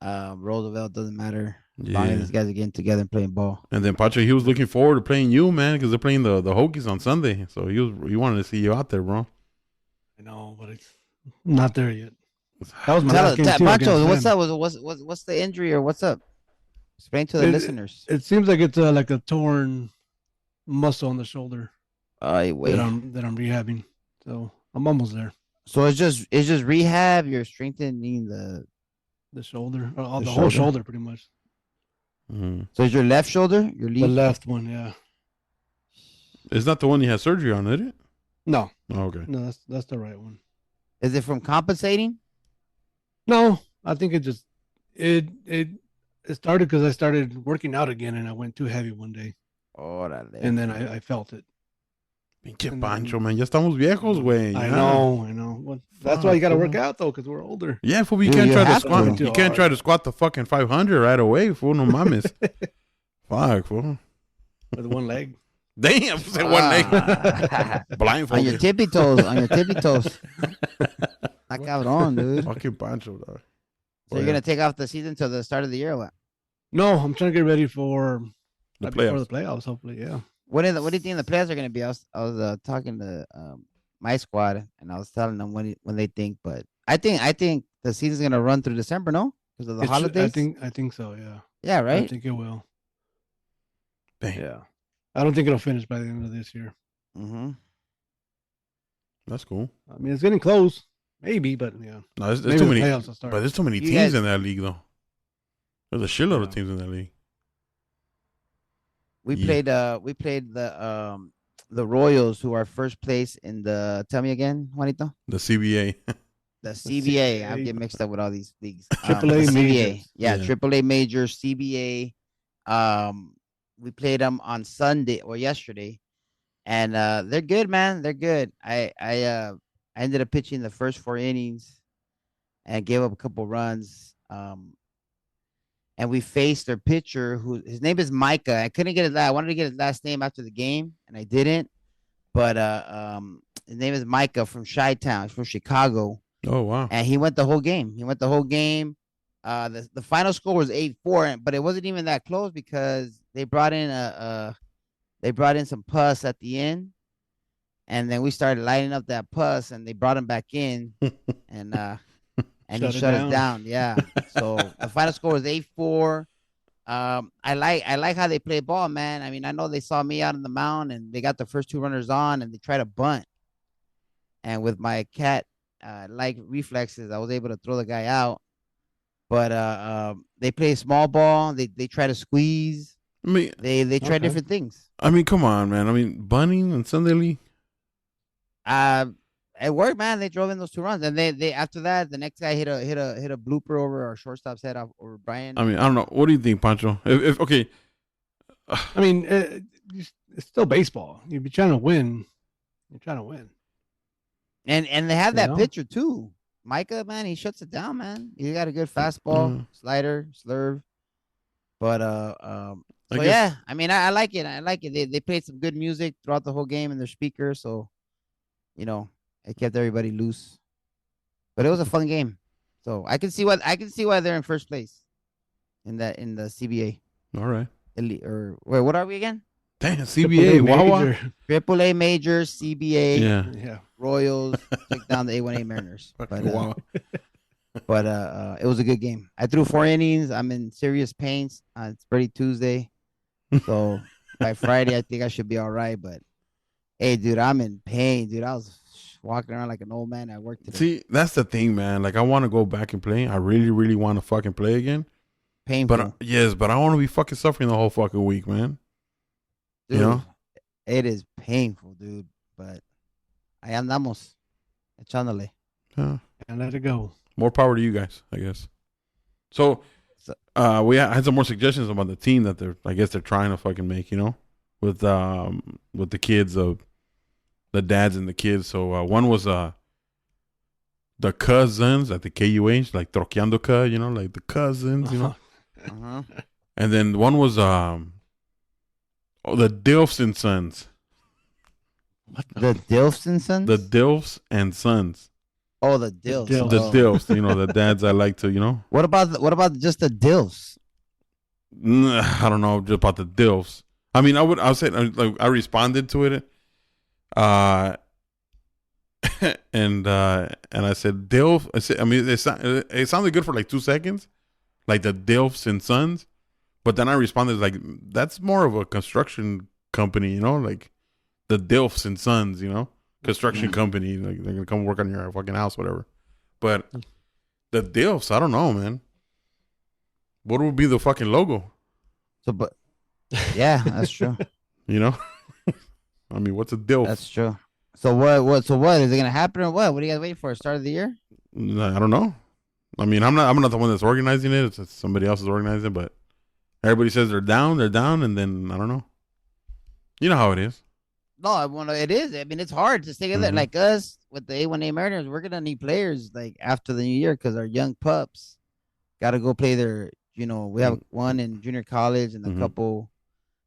Roosevelt, doesn't matter. As long as these guys are getting together and playing ball. And then Pacho, he was looking forward to playing you, man, because they're playing the Hokies on Sunday. So he wanted to see you out there, bro. I know, but it's not there yet. That was my last game too. Pacho, what's up? What's the injury or what's up? Explain to the listeners. It seems like it's like a torn muscle on the shoulder. Wait. That I'm rehabbing. So I'm almost there. So it's just rehab. You're strengthening the shoulder, the whole shoulder, pretty much. Mm-hmm. So it's your left shoulder, the left one, yeah. It's not the one you had surgery on, is it? No. Oh, okay. No, that's the right one. Is it from compensating? No, I think it just it started because I started working out again and I went too heavy one day. And then I felt it. Pinche Pancho, man. Ya estamos viejos, güey. I know. Well, that's why you got to work out, though, because we're older. Yeah, fool, you can't try to squat. You can't try to squat the fucking 500 right away, fool. No mames. Fuck, fool. With one leg. Damn, said one leg. Blindfold. On your tippy toes. That cabrón, dude. Fucking Pancho, dog. So you're going to take off the season till the start of the year or what? No, I'm trying to get ready for the playoffs, hopefully, yeah. What do you think the playoffs are going to be? I was talking to my squad, and I was telling them when they think. But I think the season's going to run through December, no? Because of the holidays? I think so, yeah. Yeah, right? I think it will. Dang. Yeah. I don't think it'll finish by the end of this year. Mm-hmm. That's cool. I mean, it's getting close. Maybe, but yeah. No, there's too many. Playoffs will start. But there's too many teams in that league, though. There's a shitload of teams in that league. We played the Royals, who are first place in the. Tell me again, Juanito. The CBA. The CBA. I get mixed up with all these leagues. AAA majors. Yeah, AAA majors, CBA. We played them on Sunday or yesterday, and they're good, man. They're good. I ended up pitching the first 4 innings, and gave up a couple runs. And we faced their pitcher, who his name is Micah. I couldn't get I wanted to get his last name after the game, and I didn't. But his name is Micah from Chi-Town. He's from Chicago. Oh wow! And he went the whole game. The final score was 8-4, but it wasn't even that close because they brought in some pus at the end, and then we started lighting up that pus, and they brought him back in, and he shut us down. Yeah. So the final score was 8-4. I like how they play ball, man. I mean, I know they saw me out on the mound and they got the first 2 runners on and they tried to bunt. And with my cat like reflexes, I was able to throw the guy out. But they play small ball. They try to squeeze. I mean, they try different things. I mean, come on, man. I mean, bunting and Sunday league. It worked, man. They drove in those 2 runs, and they after that, the next guy hit a blooper over our shortstop's head off over Brian. I mean, I don't know. What do you think, Pancho? If okay, I mean, it's still baseball. You'd be trying to win. You're trying to win. And they have that pitcher too, Micah. Man, he shuts it down, man. He got a good fastball, slider, slurve. But so yeah, I mean, I like it. I like it. They played some good music throughout the whole game in their speakers, so it kept everybody loose. But it was a fun game, so I can see why they're in first place in the CBA. All right. Elite, or wait, what are we again? Damn, CBA, WAWA, AAA major, CBA, yeah, Royals took down the A1A Mariners. But it was a good game. I threw 4 innings. I'm in serious pain. It's pretty Tuesday, so by Friday I think I should be all right. But hey, dude, I'm in pain, dude. I was walking around like an old man at work today. See, that's the thing, man. Like, I want to go back and play. I really, really want to fucking play again. Painful. But I want to be fucking suffering the whole fucking week, man. Dude, it is painful, dude. But ahí andamos, echándole. And let it go. More power to you guys, I guess. So we had some more suggestions about the team that they're trying to fucking make, with the kids of the dads and the kids. So one was the cousins at the KUH, like Troqueando Ka, like the cousins, Uh-huh. And then one was the Dilfs and Sons. What the Dilfs and Sons? The Dilfs and Sons. Oh, the Dilfs. The Dilfs, the dads I like to, What about just the Dilfs? I don't know, just about the Dilfs. I mean, I'll say, like, I responded to it, and I said Dilf. It sounded good for like 2 seconds, like the Dilfs and Sons, but then I responded like, that's more of a construction company, like the Dilfs and Sons, construction company, like they're gonna come work on your fucking house, whatever. But the Dilfs, I don't know, man. What would be the fucking logo? Yeah, that's true. I mean, what's a Dilf? That's true. So what is it gonna happen or what? What are you guys waiting for? Start of the year? I don't know. I mean, I'm not the one that's organizing it. It's somebody else is organizing it, but everybody says they're down, and then I don't know. You know how it is. No, it is. I mean, it's hard to stay together. Like us with the A1A Mariners, we're gonna need players like after the new year because our young pups got to go play their. We have one in junior college and a couple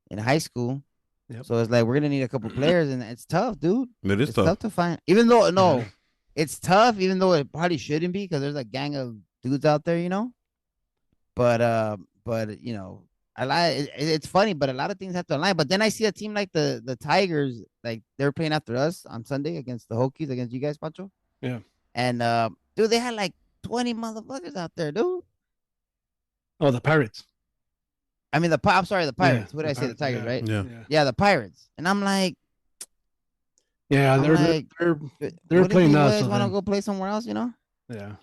in high school. Yep. So it's like we're gonna need a couple players, and it's tough, dude. It's tough to find. Even though it's tough, even though it probably shouldn't be because there's a gang of dudes out there, But I like it's funny, but a lot of things have to align. But then I see a team like the Tigers, like they're playing after us on Sunday against the Hokies, against you guys, Pancho. Yeah. And dude, they had like 20 motherfuckers out there, dude. Oh, the Pirates. I mean the Pirates. Yeah, What did I say? The Tigers, right? Yeah, the Pirates. And I'm like, yeah, they're playing now. You guys want to go play somewhere else? Yeah.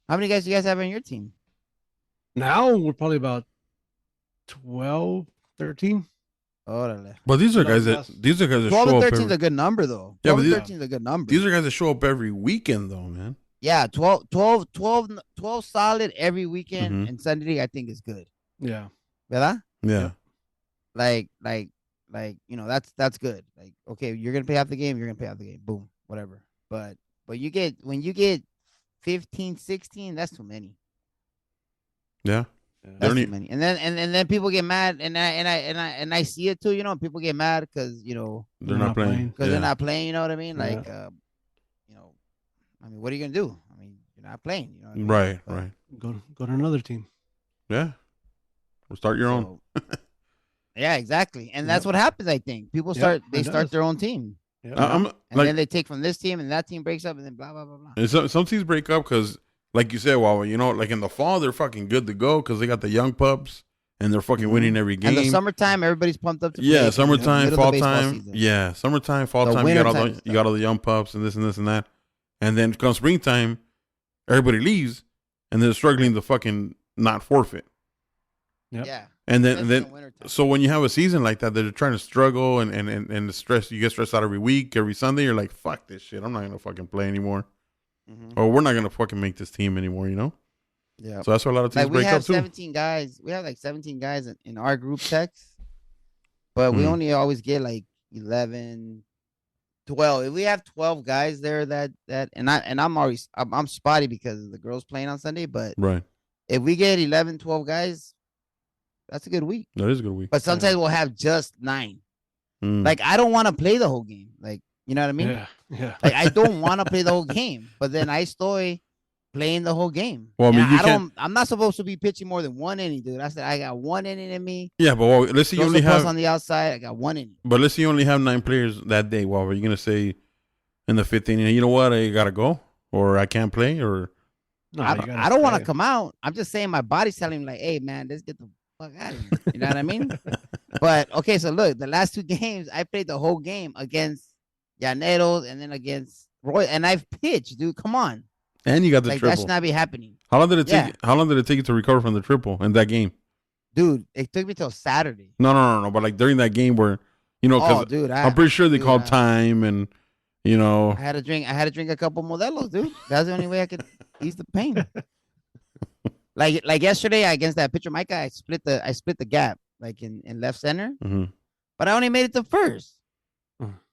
How many guys do you guys have on your team? Now we're probably about 12, 13. Orale. But these are guys that 12 show and up. 13 is a good number, though. 12 and 13 is a good number. These are guys that show up every weekend, though, man. Yeah, 12 solid every weekend, and Sunday I think is good. Yeah. ¿Verdad? Yeah. Like that's good. Like, okay, you're gonna pay half the game, boom, whatever. But when you get 15, 16, that's too many. Yeah. That's too many. And then people get mad, and I see it too. People get mad because they're not playing. Because they're not playing. You know what I mean? Like, I mean, what are you gonna do? I mean, you're not playing. You know what I mean? Right, right. Go to another team. Yeah. Or start your own. Yeah, exactly. And that's what happens. I think people start their own team. Yeah. Then they take from this team, and that team breaks up, and then blah blah blah blah. And some teams break up because, like you said, WAWA, like in the fall they're fucking good to go because they got the young pups and they're fucking winning every game. And the summertime, everybody's pumped up to play. Summertime, fall time. Yeah, summertime, fall time. You got all the young pups and this and that. And then come springtime, everybody leaves, and they're struggling to fucking not forfeit. Yep. Yeah. And Especially in then the wintertime. so when you have a season like that, they're trying to struggle and the stress, you get stressed out every week, every Sunday. You're like, fuck this shit. I'm not gonna fucking play anymore, or we're not gonna fucking make this team anymore. You know. Yeah. So that's why a lot of teams Like we break have up too. 17 guys. We have like 17 guys in our group text, but we only always get like 11, 12. If we have 12 guys there and I'm spotty because the girls playing on Sunday, but Right. if we get 11, 12 guys, that's a good week. That is a good week. But sometimes we'll have just 9. Like I don't want to play the whole game. Like, you know what I mean? Yeah. Like I don't want to play the whole game, but then I estoy playing the whole game. Well, I mean, I'm not supposed to be pitching more than 1 inning, dude. I said I got 1 inning in me. Yeah, but let's see, you only have on the outside. I got 1 inning. But let's say you only have 9 players that day. Well, are you gonna say in the 5th inning, you know what, I gotta go, or I can't play, or No, I don't want to come out. I'm just saying my body's telling me like, hey man, let's get the fuck out of here. You know what I mean? But okay, so look, the last 2 games I played the whole game against Llaneros and then against Roy, and I've pitched, dude. Come on. And you got the like triple. That should not be happening. How long did it take? How long did it take you to recover from the triple in that game? Dude, it took me till Saturday. No. But like during that game where, you know, because I'm pretty sure they called time and, you know. I had to drink a couple Modelos, dude. That's the only way I could ease the pain. like yesterday against that pitcher Micah, I split the gap like in left center, but I only made it to first.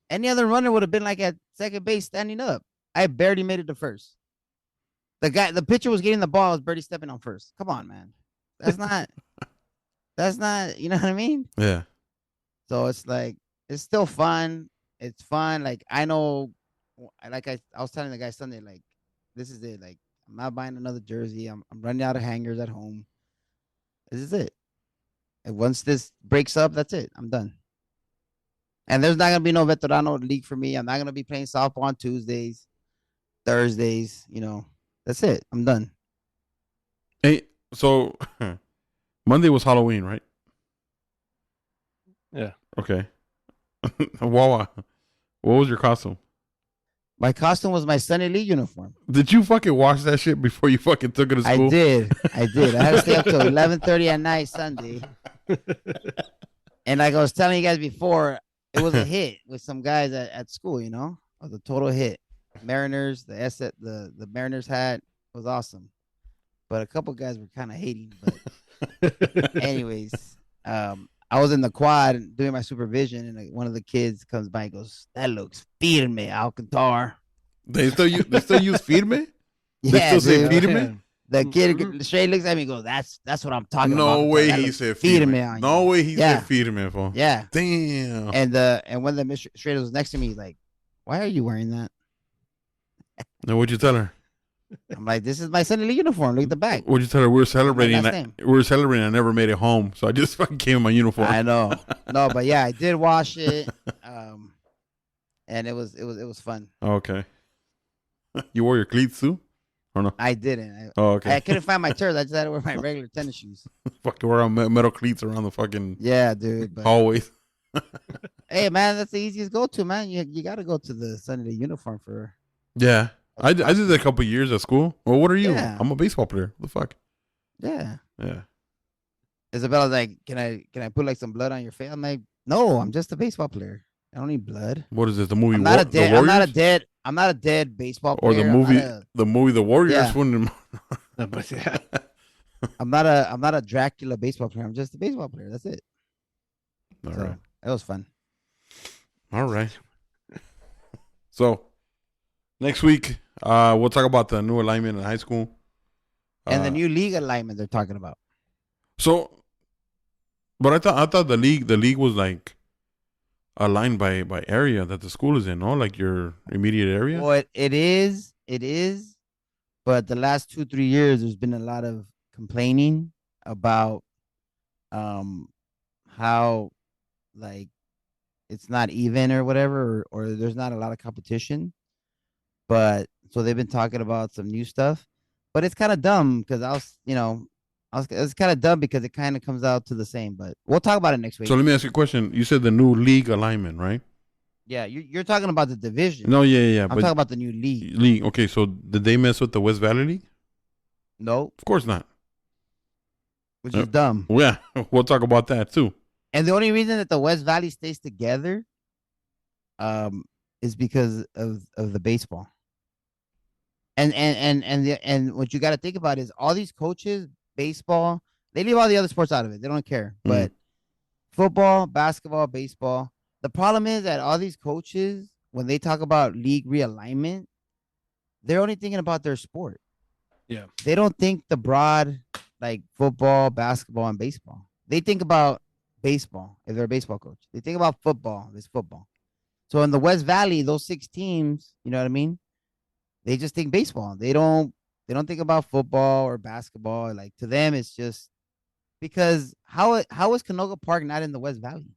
Any other runner would have been like at second base standing up. I barely made it to first. The pitcher was getting the ball, I was barely stepping on first. Come on, man. That's not, you know what I mean? Yeah. So it's like, it's still fun. It's fun. Like, I know, like I was telling the guy Sunday, like, this is it. Like, I'm not buying another jersey. I'm running out of hangers at home. This is it. And once this breaks up, that's it. I'm done. And there's not going to be no Veterano League for me. I'm not going to be playing softball on Tuesdays, Thursdays, you know. That's it. I'm done. Hey, so Monday was Halloween, right? Yeah. Okay. WAWA. What was your costume? My costume was my Sunny League uniform. Did you fucking wash that shit before you fucking took it to school? I did. I had to stay up till 11:30 at night Sunday. And like I was telling you guys before, it was a hit with some guys at school, you know? It was a total hit. Mariners, the Mariners hat was awesome. But a couple guys were kind of hating. But anyways, I was in the quad doing my supervision, and one of the kids comes by and goes, "That looks firme, Alcantar." They still use firme? Yeah, they still say firme? The kid straight looks at me and goes, "That's what I'm talking about." No way he said firme. No way he said firme, fool. Yeah. Damn. And when the administrator was next to me, he's like, "Why are you wearing that?" Now, what'd you tell her? I'm like, "This is my Sunday League uniform. Look at the back." What'd you tell her? We're celebrating. I never made it home, so I just fucking came in my uniform. I know. No, but yeah, I did wash it, and it was fun. Okay. You wore your cleats too, or no? I didn't. Okay. I couldn't find my turf. I just had to wear my regular tennis shoes. Fucking wear metal cleats around the fucking dude. But, hallways. Hey man, that's the easiest go to, man. You got to go to the Sunday League uniform for. Yeah. I did that a couple of years at school. Well, what are you? Yeah. I'm a baseball player. What the fuck? Yeah. Yeah. Isabella's like, can I put like some blood on your face? I'm like, no, I'm just a baseball player. I don't need blood. What is this? The movie? I'm not a dead baseball player. Or the movie The Warriors. Yeah. I'm not a Dracula baseball player. I'm just a baseball player. That's it. All right. It was fun. All right. So next week, we'll talk about the new alignment in high school. And the new league alignment they're talking about. So, but I thought the league was like aligned by area that the school is in, no? Like your immediate area? Well, it is. But the last 2-3 years, there's been a lot of complaining about how like it's not even or whatever, or there's not a lot of competition. But so they've been talking about some new stuff, but it's kind of dumb because it's kind of dumb because it kind of comes out to the same. But we'll talk about it next week. So let me ask you a question. You said the new league alignment, right? Yeah, you're talking about the division. No, yeah. I'm talking about the new league. League. Okay, so did they mess with the West Valley League? No, of course not. which is dumb. Yeah, we'll talk about that too. And the only reason that the West Valley stays together, is because of the baseball. And what you got to think about is all these coaches, baseball, they leave all the other sports out of it. They don't care. Mm. But football, basketball, baseball. The problem is that all these coaches, when they talk about league realignment, they're only thinking about their sport. Yeah. They don't think the broad, like football, basketball, and baseball. They think about baseball if they're a baseball coach. They think about football. It's football. So in the West Valley, those 6 teams, you know what I mean? They just think baseball. They don't think about football or basketball. Like to them, it's just because how is Canoga Park not in the West Valley?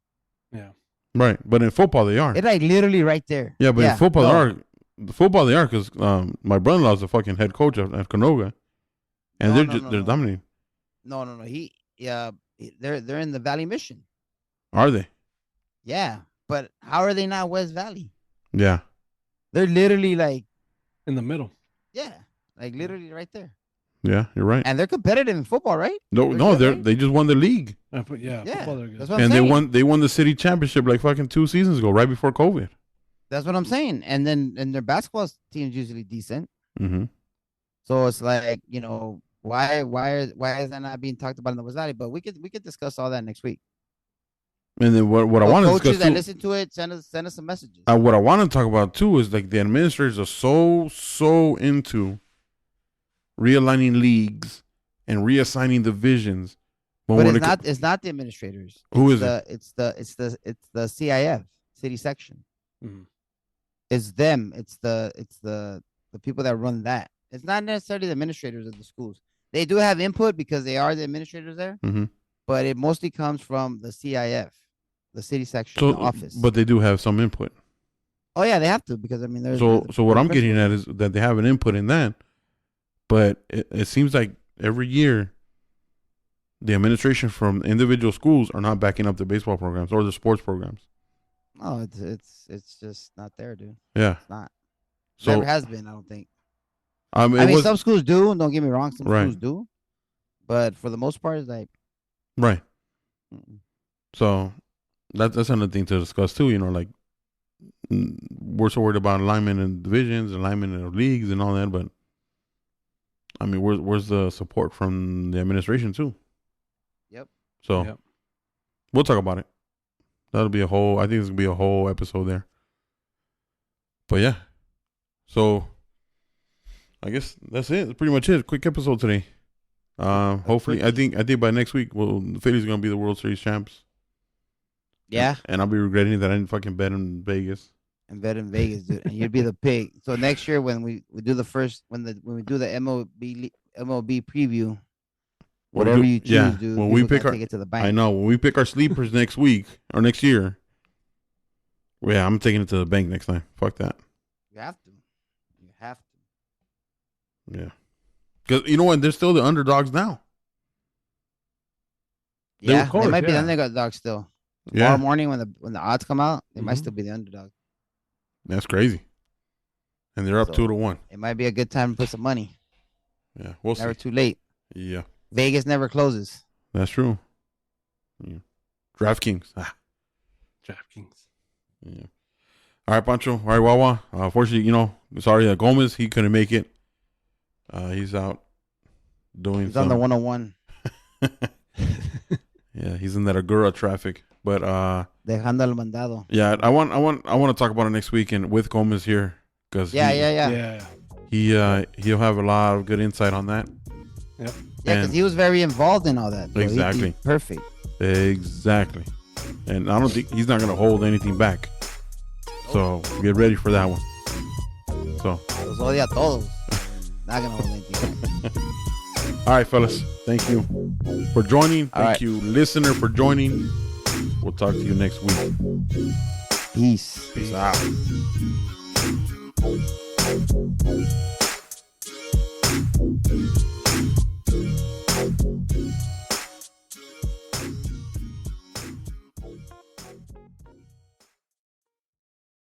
Yeah. Right. But in football, they are. It's like literally right there. Yeah, but in football, they are because my brother-in-law's the fucking head coach at Canoga. And they're dominating. No. They're in the Valley Mission. Are they? Yeah. But how are they not West Valley? Yeah. They're literally like in the middle. Yeah. Like literally right there. Yeah, you're right. And they're competitive in football, right? They just won the league. Yeah. That's what I'm and saying. they won the city championship like fucking 2 seasons ago, right before COVID. That's what I'm saying. And their basketball team is usually decent. Mm-hmm. So it's like, why is that not being talked about in the West Valley? But we could discuss all that next week. And then what I want to discuss coaches that listen to it, send us some messages. What I want to talk about too is like the administrators are so into realigning leagues and reassigning divisions. But it's not the administrators. Who is it? It's the CIF, city section. Mm-hmm. It's them. It's the people that run that. It's not necessarily the administrators of the schools. They do have input because they are the administrators there. Mm-hmm. But it mostly comes from the CIF, the city section, the office. But they do have some input. Oh yeah, they have to because I mean, there's. So what I'm getting at is that they have an input in that, but it seems like every year, the administration from individual schools are not backing up the baseball programs or the sports programs. Oh, it's just not there, dude. Yeah, it's not. So, never has been. I don't think. I mean, some schools do. Don't get me wrong. Some right. schools do, but for the most part, it's like. Right. So that's another thing to discuss too. Like we're so worried about alignment in divisions, alignment in leagues, and all that. But I mean, where's the support from the administration too? Yep. So we'll talk about it. That'll be I think it's gonna be a whole episode there. But yeah, so I guess that's it. That's pretty much it. Quick episode today. Hopefully, I think by next week, the Phillies are gonna be the World Series champs. Yeah. And I'll be regretting that I didn't fucking bet in Vegas. And bet in Vegas, dude. And you'd be the pig. So next year when we do the first when we do the MLB preview, whatever you choose, dude. When we pick take it to the bank. I know when we pick our sleepers next week or next year. Well, yeah, I'm taking it to the bank next time. Fuck that. You have to. Yeah. Because you know what? They're still the underdogs now. Yeah, they might be the underdogs still. Tomorrow morning when the odds come out, they might still be the underdog. That's crazy. And they're up 2-1. It might be a good time to put some money. Yeah, we'll see. Never too late. Yeah. Vegas never closes. That's true. Yeah. DraftKings. DraftKings. Yeah. All right, Pancho. All right, Wawa. Unfortunately, sorry that Gomez, he couldn't make it. He's out doing He's on the 101. Yeah, he's in that Agura traffic. But dejando el mandado. Yeah, I want to talk about it next week and with Gomez here because yeah. He'll have a lot of good insight on that. Yep. Yeah, because he was very involved in all that. So exactly. Perfect. Exactly. And I don't think he's not going to hold anything back. So get ready for that one. So. Los odia a todos. Not going to hold anything back. All right, fellas. Thank you for joining. Thank you, listener, for joining. We'll talk to you next week. Peace. Peace out.